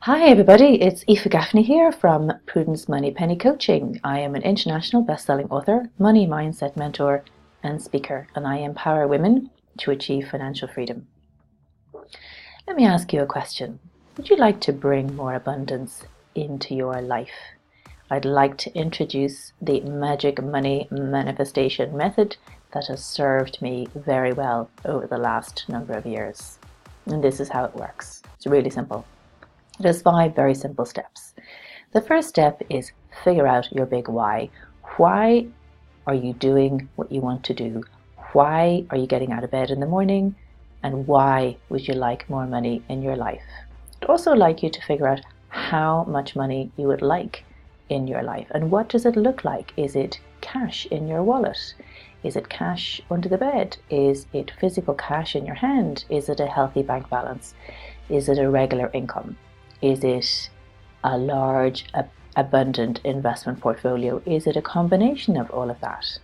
Hi everybody, it's Aoife Gaffney here from Prudence Money Penny Coaching. I am an international best-selling author, money mindset mentor and speaker, and I empower women to achieve financial freedom. Let me ask you a question. Would you like to bring more abundance into your life? I'd like to introduce the magic money manifestation method that has served me very well over the last number of years. And this is how it works. It's really simple. There's 5 very simple steps. The first step is figure out your big why. Why are you doing what you want to do? Why are you getting out of bed in the morning? And why would you like more money in your life? I'd also like you to figure out how much money you would like in your life. And what does it look like? Is it cash in your wallet? Is it cash under the bed? Is it physical cash in your hand? Is it a healthy bank balance? Is it a regular income? Is it a large, abundant investment portfolio? Is it a combination of all of that?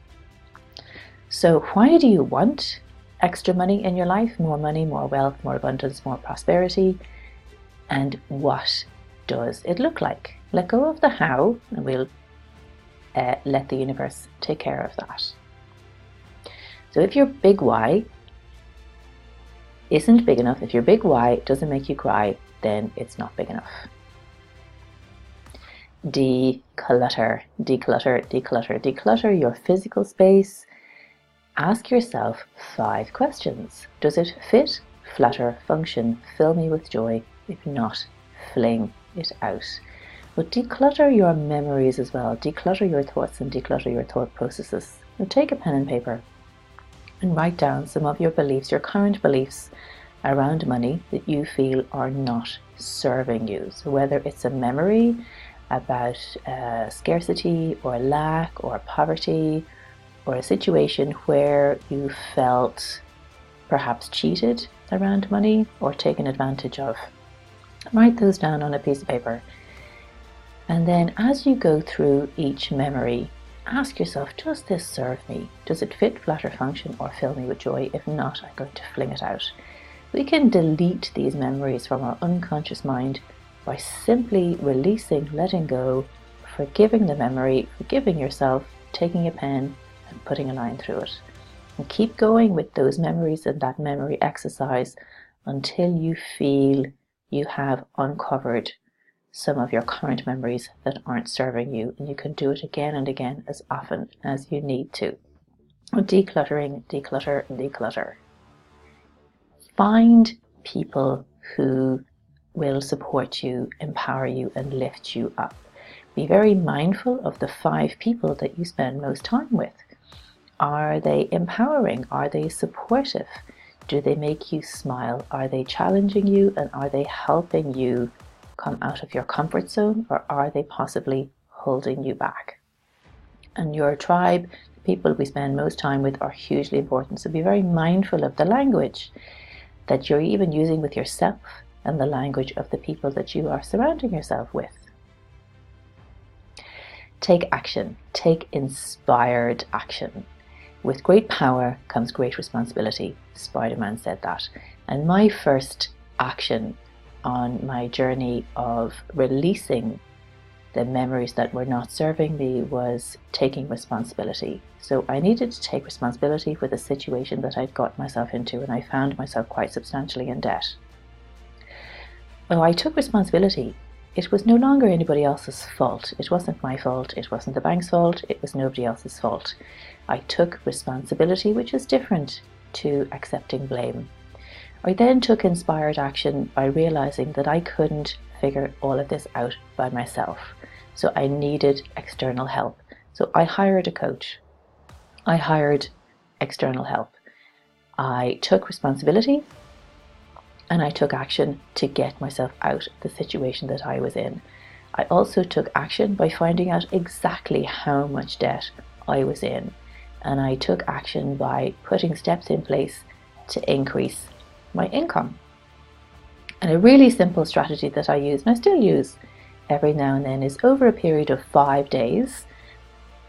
So why do you want extra money in your life? More money, more wealth, more abundance, more prosperity. And what does it look like? Let go of the how and we'll let the universe take care of that. So if your big why isn't big enough, if your big why doesn't make you cry, then it's not big enough. Declutter, declutter, declutter, declutter your physical space. Ask yourself 5 questions. Does it fit, flatter, function, fill me with joy? If not, fling it out. But declutter your memories as well. Declutter your thoughts and declutter your thought processes. Now take a pen and paper and write down some of your beliefs, your current beliefs around money that you feel are not serving you. So whether it's a memory about scarcity or lack or poverty, or a situation where you felt perhaps cheated around money or taken advantage of, write those down on a piece of paper. And then as you go through each memory, ask yourself, does this serve me? Does it fit, flatter, function, or fill me with joy? If not, I'm going to fling it out. We can delete these memories from our unconscious mind by simply releasing, letting go, forgiving the memory, forgiving yourself, taking a pen and putting a line through it. And keep going with those memories and that memory exercise until you feel you have uncovered some of your current memories that aren't serving you. And you can do it again and again as often as you need to. Decluttering, declutter, declutter. Find people who will support you, empower you, and lift you up. Be very mindful of the 5 people that you spend most time with. Are they empowering? Are they supportive? Do they make you smile? Are they challenging you? And are they helping you come out of your comfort zone? Or are they possibly holding you back? And your tribe, the people we spend most time with, are hugely important. So be very mindful of the language that you're even using with yourself and the language of the people that you are surrounding yourself with. Take action. Take inspired action. With great power comes great responsibility. Spider-Man said that. And my first action on my journey of releasing the memories that were not serving me was taking responsibility. So I needed to take responsibility for the situation that I'd got myself into, and I found myself quite substantially in debt. When I took responsibility, it was no longer anybody else's fault. It wasn't my fault. It wasn't the bank's fault. It was nobody else's fault. I took responsibility, which is different to accepting blame. I then took inspired action by realizing that I couldn't figure all of this out by myself. So I needed external help. So I hired a coach. I hired external help. I took responsibility and I took action to get myself out of the situation that I was in. I also took action by finding out exactly how much debt I was in. And I took action by putting steps in place to increase my income. And a really simple strategy that I use, and I still use every now and then, is over a period of 5 days.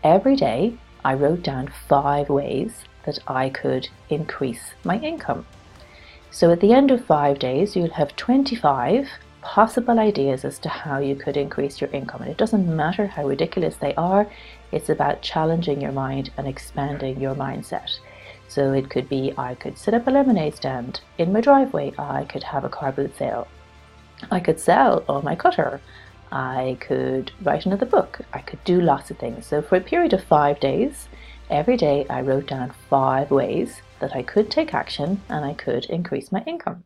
Every day I wrote down 5 ways that I could increase my income. So at the end of 5 days, you'll have 25 possible ideas as to how you could increase your income. And it doesn't matter how ridiculous they are, it's about challenging your mind and expanding your mindset. So it could be, I could set up a lemonade stand in my driveway, I could have a car boot sale, I could sell all my clutter, I could write another book, I could do lots of things. So for a period of 5 days, every day I wrote down 5 ways that I could take action and I could increase my income.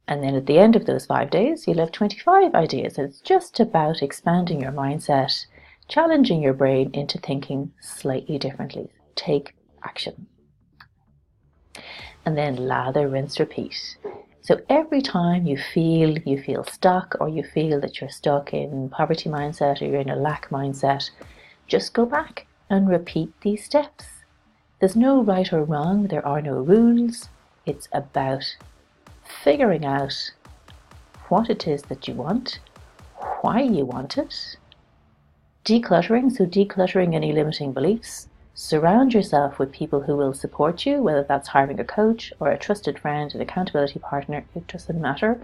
And then at the end of those 5 days, you'll have 25 ideas. It's just about expanding your mindset, challenging your brain into thinking slightly differently. Take action. And then lather, rinse, repeat. So every time you feel stuck, or you feel that you're stuck in poverty mindset or you're in a lack mindset, just go back and repeat these steps. There's no right or wrong. There are no rules. It's about figuring out what it is that you want, why you want it, decluttering, so decluttering any limiting beliefs. Surround yourself with people who will support you, whether that's hiring a coach or a trusted friend, an accountability partner, it doesn't matter,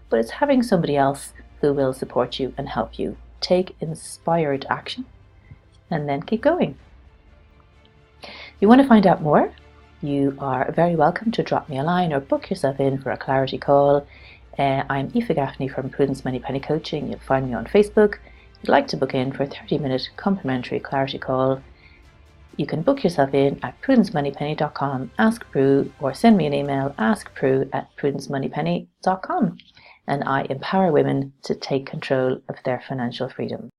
but it's having somebody else who will support you and help you. Take inspired action and then keep going. If you want to find out more, you are very welcome to drop me a line or book yourself in for a clarity call. I'm Aoife Gaffney from Prudence Money Penny Coaching. You'll find me on Facebook. If you'd like to book in for a 30-minute complimentary clarity call, you can book yourself in at prudencemoneypenny.com, ask Prue, or send me an email, askprue@prudencemoneypenny.com. And I empower women to take control of their financial freedom.